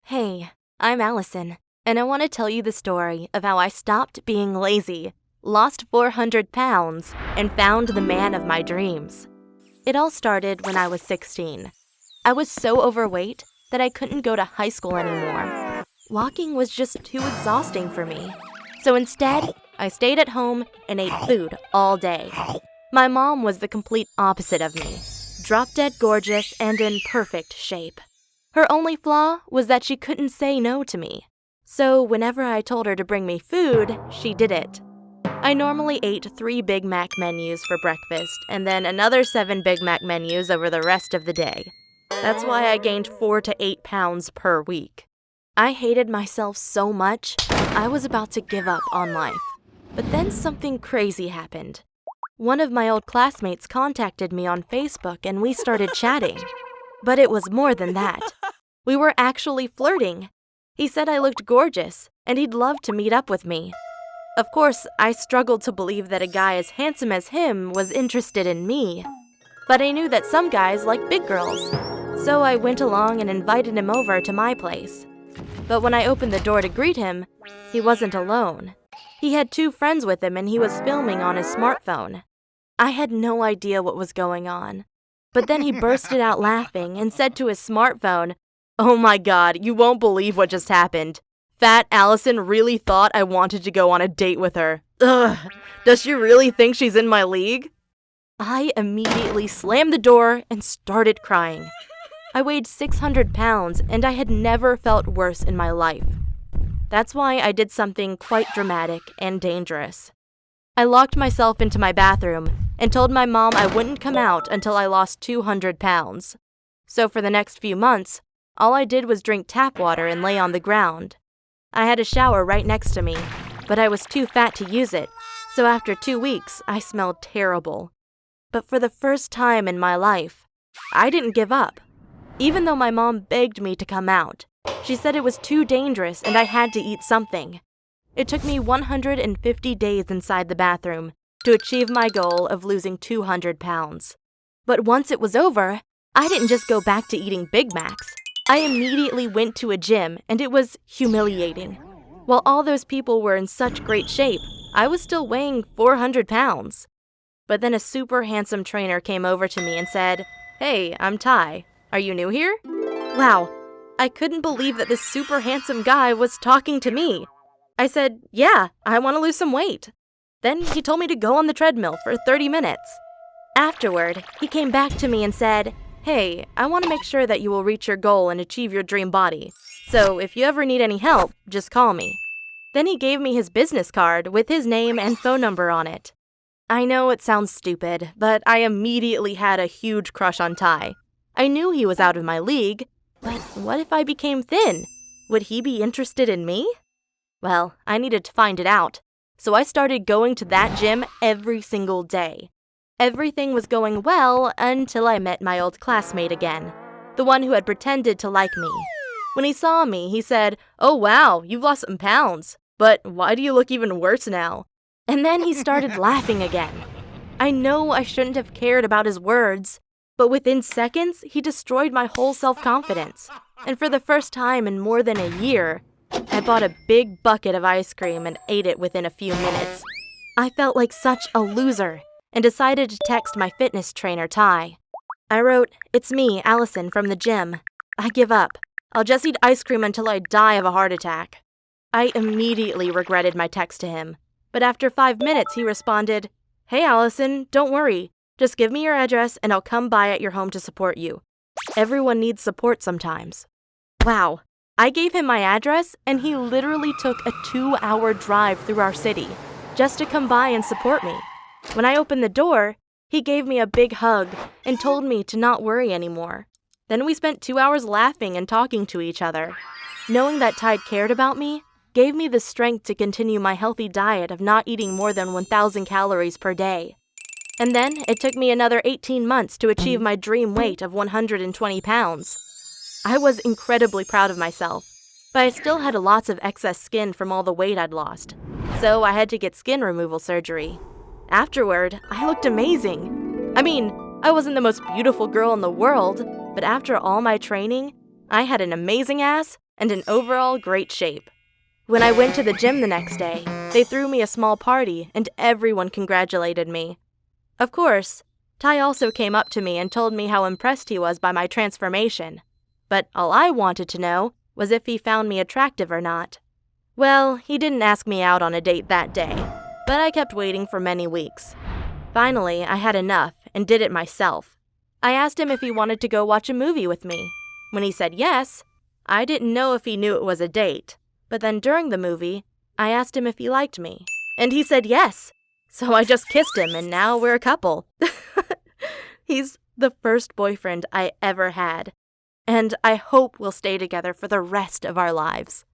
Hey, I'm Allison, and I want to tell you the story of how I stopped being lazy, lost 400 pounds, and found the man of my dreams. It all started when I was 16. I was so overweight that I couldn't go to high school anymore. Walking was just too exhausting for me. So instead, I stayed at home and ate food all day. My mom was the complete opposite of me, drop-dead gorgeous and in perfect shape. Her only flaw was that she couldn't say no to me. So whenever I told her to bring me food, she did it. I normally ate 3 Big Mac menus for breakfast and then another 7 Big Mac menus over the rest of the day. That's why I gained 4 to 8 pounds per week. I hated myself so much, I was about to give up on life. But then something crazy happened. One of my old classmates contacted me on Facebook and we started chatting. But it was more than that. We were actually flirting. He said I looked gorgeous and he'd love to meet up with me. Of course, I struggled to believe that a guy as handsome as him was interested in me. But I knew that some guys like big girls. So I went along and invited him over to my place. But when I opened the door to greet him, he wasn't alone. He had 2 friends with him and he was filming on his smartphone. I had no idea what was going on. But then he bursted out laughing and said to his smartphone, "Oh my God, you won't believe what just happened. Fat Allison really thought I wanted to go on a date with her. Ugh, does she really think she's in my league?" I immediately slammed the door and started crying. I weighed 600 pounds and I had never felt worse in my life. That's why I did something quite dramatic and dangerous. I locked myself into my bathroom and told my mom I wouldn't come out until I lost 200 pounds. So for the next few months, all I did was drink tap water and lay on the ground. I had a shower right next to me, but I was too fat to use it, so after 2 weeks, I smelled terrible. But for the first time in my life, I didn't give up. Even though my mom begged me to come out, she said it was too dangerous and I had to eat something. It took me 150 days inside the bathroom to achieve my goal of losing 200 pounds. But once it was over, I didn't just go back to eating Big Macs. I immediately went to a gym and it was humiliating. While all those people were in such great shape, I was still weighing 400 pounds. But then a super handsome trainer came over to me and said, "Hey, I'm Ty. Are you new here?" Wow, I couldn't believe that this super handsome guy was talking to me. I said, "Yeah, I want to lose some weight." Then he told me to go on the treadmill for 30 minutes. Afterward, he came back to me and said, "Hey, I want to make sure that you will reach your goal and achieve your dream body. So if you ever need any help, just call me." Then he gave me his business card with his name and phone number on it. I know it sounds stupid, but I immediately had a huge crush on Ty. I knew he was out of my league, but what if I became thin? Would he be interested in me? Well, I needed to find it out, so I started going to that gym every single day. Everything was going well until I met my old classmate again, the one who had pretended to like me. When he saw me, he said, "Oh wow, you've lost some pounds, but why do you look even worse now?" And then he started laughing again. I know I shouldn't have cared about his words, but within seconds, he destroyed my whole self-confidence. And for the first time in more than a year, I bought a big bucket of ice cream and ate it within a few minutes. I felt like such a loser and decided to text my fitness trainer, Ty. I wrote, "It's me, Allison, from the gym. I give up. I'll just eat ice cream until I die of a heart attack." I immediately regretted my text to him, but after 5 minutes, he responded, "Hey, Allison, don't worry. Just give me your address and I'll come by at your home to support you. Everyone needs support sometimes." Wow. I gave him my address and he literally took a 2-hour drive through our city just to come by and support me. When I opened the door, he gave me a big hug and told me to not worry anymore. Then we spent 2 hours laughing and talking to each other. Knowing that Ty cared about me gave me the strength to continue my healthy diet of not eating more than 1,000 calories per day. And then it took me another 18 months to achieve my dream weight of 120 pounds. I was incredibly proud of myself, but I still had lots of excess skin from all the weight I'd lost, so I had to get skin removal surgery. Afterward, I looked amazing. I mean, I wasn't the most beautiful girl in the world, but after all my training, I had an amazing ass, and in overall great shape. When I went to the gym the next day, they threw me a small party and everyone congratulated me. Of course, Ty also came up to me and told me how impressed he was by my transformation. But all I wanted to know was if he found me attractive or not. Well, he didn't ask me out on a date that day, but I kept waiting for many weeks. Finally, I had enough and did it myself. I asked him if he wanted to go watch a movie with me. When he said yes, I didn't know if he knew it was a date, but then during the movie, I asked him if he liked me, and he said yes. So I just kissed him and now we're a couple. He's the first boyfriend I ever had, and I hope we'll stay together for the rest of our lives.